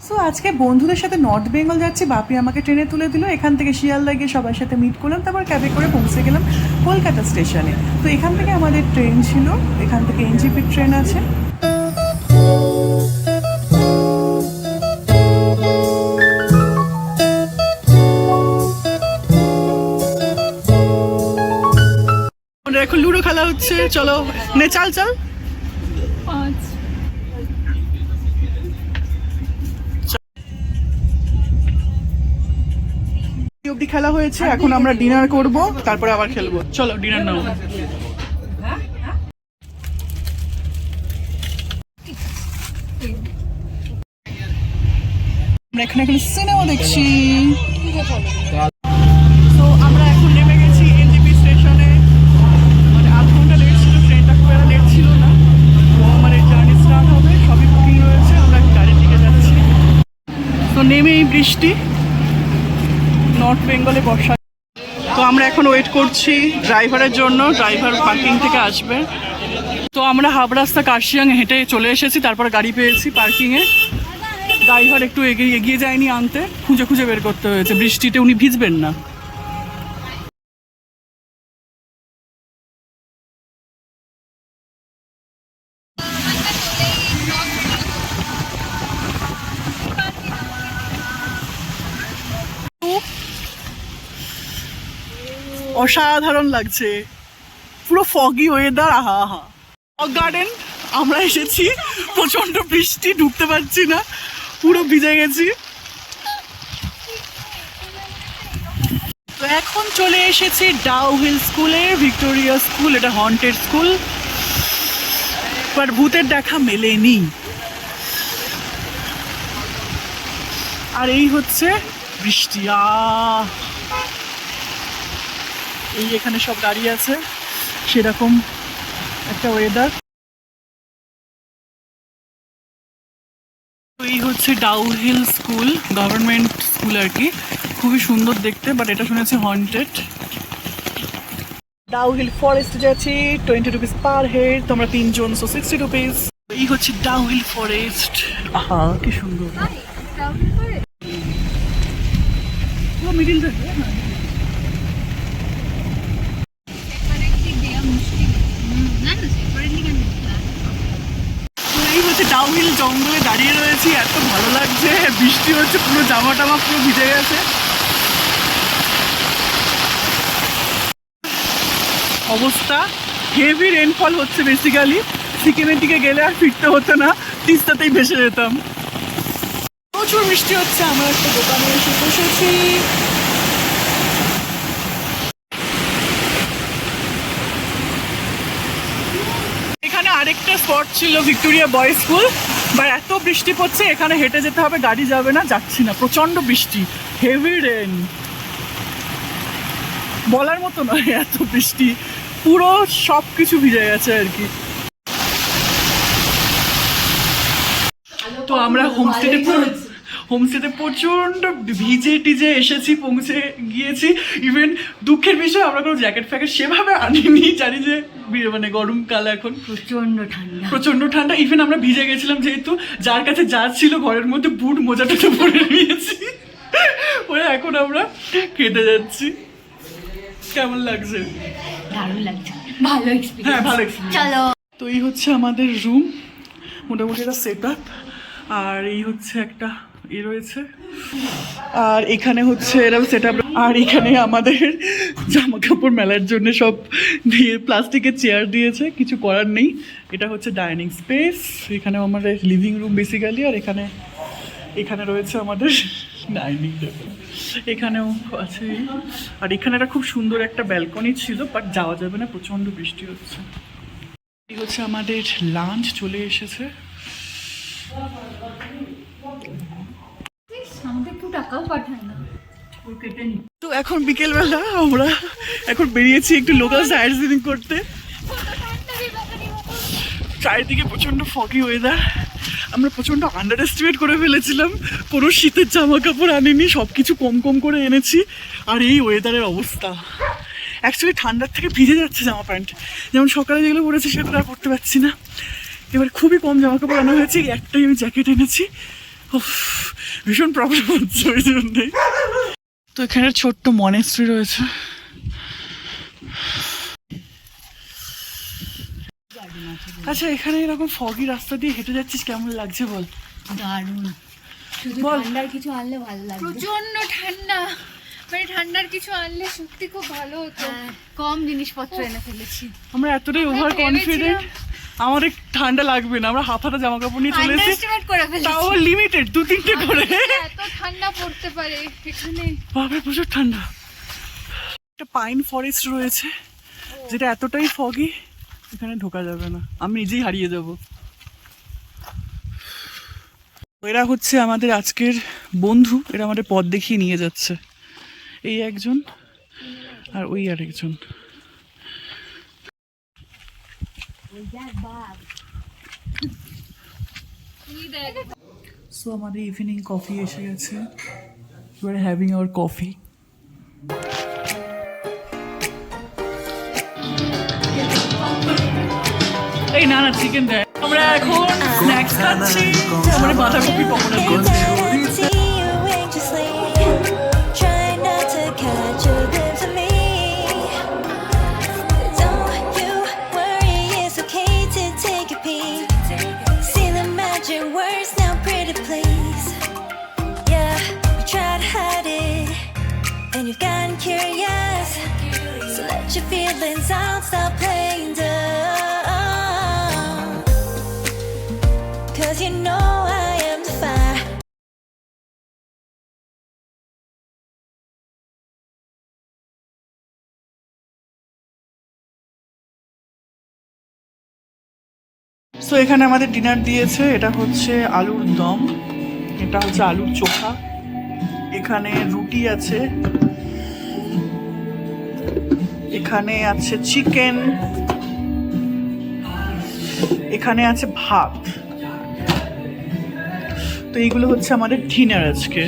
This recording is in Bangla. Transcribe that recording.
সো আজকে বন্ধুদের সাথে নর্থ বেঙ্গল যাচ্ছি। বাপি আমাকে ট্রেনে তুলে দিল, এখান থেকে শিয়ালদা গিয়ে সবার সাথে মিট করলাম, তারপর ক্যাবে করে পৌঁছে গেলাম কলকাতা স্টেশনে। তো এখান থেকে আমাদের ট্রেন ছিল, এখান থেকে এনজিপির ট্রেন আছে। এখন লুডো খেলা হচ্ছে, চলো নে চাল চাল। অব্দি খেলা হয়েছে, এখন আমরা ডিনার করব, তারপরে আবার খেলবো। চলো ডিনার নাও। আমরা এখানে এখন সিনেমা দেখছি। তো আমরা এখন নেমে গেছি এনজিপি স্টেশনে। মানে আধ ঘন্টা লেট ছিল, ট্রেনটা খুব একটা লেট ছিল না। তো আমাদের জার্নি স্টার্ট হবে, সবই বুকিং রয়েছে, আমরা গাড়ির দিকে যাচ্ছি। তো নেমেই বৃষ্টি, নর্থ বেঙ্গলে বর্ষা। তো আমরা এখন ওয়েট করছি ড্রাইভারের জন্য, ড্রাইভার পার্কিং থেকে আসবে। তো আমরা হাবরাস্তা কার্শিয়াং হেঁটে চলে এসেছি, তারপর গাড়ি পেয়েছি পার্কিংয়ে। ড্রাইভার একটু এগিয়ে যায়নি আনতে, খুঁজে খুঁজে বের করতে হয়েছে, বৃষ্টিতে উনি ভিজবেন না। অসাধারণ লাগছে, পুরো ফগি ওয়েদার। আহা আহা, রক গার্ডেন আমরা এসেছি, প্রচন্ড বৃষ্টি, ঢুকতে পারছি না, পুরো ভিজে গেছি। তো এখন চলে এসেছি ডাউ হিল স্কুলে, ভিক্টোরিয়া স্কুল, এটা হন্টেড স্কুল, বাট ভূতের দেখা মেলেনি। আর এই হচ্ছে বৃষ্টি, এই এখানে সব দাঁড়িয়ে আছে, সেরকম একটা ওয়েদার। এই হচ্ছে Dow Hill school, government school আর কি, খুবই সুন্দর দেখতে, বাট এটা শুনেছি হন্টেড। ডাউ হিল ফরেস্ট যাচ্ছি, 20 রুপিস পার হেড, তোমরা 3 জন, সো 60 রুপিস। এই হচ্ছে ডাউ হিল ফরেস্ট, আহা কি সুন্দর। মিডিল থাকবে না, এই হচ্ছে ডাউ হিল জঙ্গলে দাঁড়িয়ে রয়েছি, এত ভালো লাগছে, বৃষ্টি হচ্ছে, পুরো জামা টামা পুরো ভিজে গেছে। অবস্থা হেভি রেনফল হচ্ছে বেসিক্যালি, সিকিমের দিকে গেলে আর ফিরতে হতো না, তিস্তাতেই ভেসে যেতাম। প্রচুর বৃষ্টি হচ্ছে, আমরা একটা দোকানে এসে বসেছি। এখানে আরেকটা স্পট ছিল ভিক্টোরিয়া বয়েজ স্কুল, বা এত বৃষ্টি পড়ছে এখানে হেঁটে যেতে হবে, গাড়ি যাবে না, যাচ্ছি না, প্রচন্ড বৃষ্টি, হেভি রেন, বলার মতো নয় এত বৃষ্টি, পুরো সব কিছু ভিজে গেছে আর কি। তো আমরা হোমস্টেতে প্রচন্ড ভিজে টিজে এসেছি, পৌঁছে গিয়েছি। ইভেন দুঃখের বিষয় আমরা কোনো জ্যাকেট ফ্যাকেট সেভাবে আনিনি, জানি যে মানে গরমকাল, এখন প্রচন্ড ঠান্ডা। ইভেন আমরা ভিজে গেছিলাম, যেহেতু যার কাছে যা ছিল ঘরের মধ্যে বুট মোজাটা তো পরে নিয়েছি, ওরা এখন আমরা খেতে যাচ্ছি। কেমন লাগছে? দারুণ লাগছে, ভালো এক্সপেরিয়েন্স। হ্যাঁ ভালো এক্সপেরিয়েন্স। চলো, তো এই হচ্ছে আমাদের রুম, মোটামুটি একটা সেট আপ, আর এই হচ্ছে একটা রয়েছে, আর এখানে হচ্ছে এরকম সেট আপ, আর এখানে আমাদের জামা কাপড় মেলার জন্য সব দিয়ে প্লাস্টিকের চেয়ার দিয়েছে, কিছু করার নেই। এটা হচ্ছে ডাইনিং স্পেস, এখানেও আমাদের লিভিং রুম বেসিক্যালি, আর এখানে রয়েছে আমাদের ডাইনিং টেবিল, এখানেও আছে। আর এখানে একটা খুব সুন্দর একটা ব্যালকনি ছিল, বাট যাওয়া যাবে না, প্রচণ্ড বৃষ্টি হচ্ছে। এই হচ্ছে আমাদের লাঞ্চ চলে এসেছে। টাকাও পাঠায় না। তো এখন বিকেলবেলা আমরা এখন বেরিয়েছি একটু লোকাল সাইট সিনিং করতে। চারিদিকে প্রচণ্ড ফগি ওয়েদার, আমরা প্রচণ্ড আন্ডার এস্টিমেট করে ফেলেছিলাম, কোনো শীতের জামা কাপড় আনিনি, সব কিছু কম কম করে এনেছি। আর এই ওয়েদারের অবস্থা, অ্যাকচুয়ালি ঠান্ডার থেকে ভিজে যাচ্ছে জামা প্যান্ট, যেমন সকালে যেগুলো পরেছি সেগুলো আর পরতে পারছি না। এবার খুবই কম জামা কাপড় আনা হয়েছে, একটাই আমি জ্যাকেট এনেছি। ভীষণ প্রবলেম হচ্ছে ওই জন্যই। তো এখানে ছোট্ট মনেস্ট্রি রয়েছে। আচ্ছা, এখানে এরকম ফগি রাস্তা দিয়ে হেঁটে যাচ্ছিস, কেমন লাগছে বল? দারুণ। শুধু বল। ঠান্ডার কিছু আনলে ভালো লাগবে। প্রচন্ড ঠান্ডা, মানে ঠান্ডার কিছু আনলে সত্যি খুব ভালো হতো। কম জিনিসপত্র এনে ফেলেছি। আমরা এতটাই ওভার কনফিডেন্ট, আমাদের ঠান্ডা লাগবে না। আমরা হাফ হাতা জামা কাপড় নিয়ে চলে এসেছি, আন্ডারএস্টিমেট করে ফেলেছি। তাও লিমিটেড 2-3টে করে। এত ঠান্ডা পড়তে পারে এখানে। বাবা প্রচুর ঠান্ডা। একটা পাইন ফরেস্ট রয়েছে যেটা এতটাই ফগি, এখানে ঢোকা যাবে না, আমি নিজেই হারিয়ে যাব। এরা হচ্ছে আমাদের আজকের বন্ধু, এরা আমাদের পথ দেখিয়ে নিয়ে যাচ্ছে। এই একজন আর ওই আরেকজন। সো আমাদের ইভিনিং কফি এসে গেছে। We are having our coffee. এই না না চিকেন দেয়। আমরা এখন স্ন্যাক্স খাচ্ছি, আমরা বাঁধাকপি পকোড়া খাচ্ছি। And you've gotten curious, so let your feelings out, stop playing dumb. 'Cause you know I am the fire. So এখানে আমাদের ডিনার দিয়েছে, এটা হচ্ছে আলুর দম, এটা হচ্ছে আলুর চোখা, এখানে রুটি আছে, এখানে আছে চিকেন, এখানে আছে ভাত। তো এইগুলো হচ্ছে আমাদের ডিনার আজকে।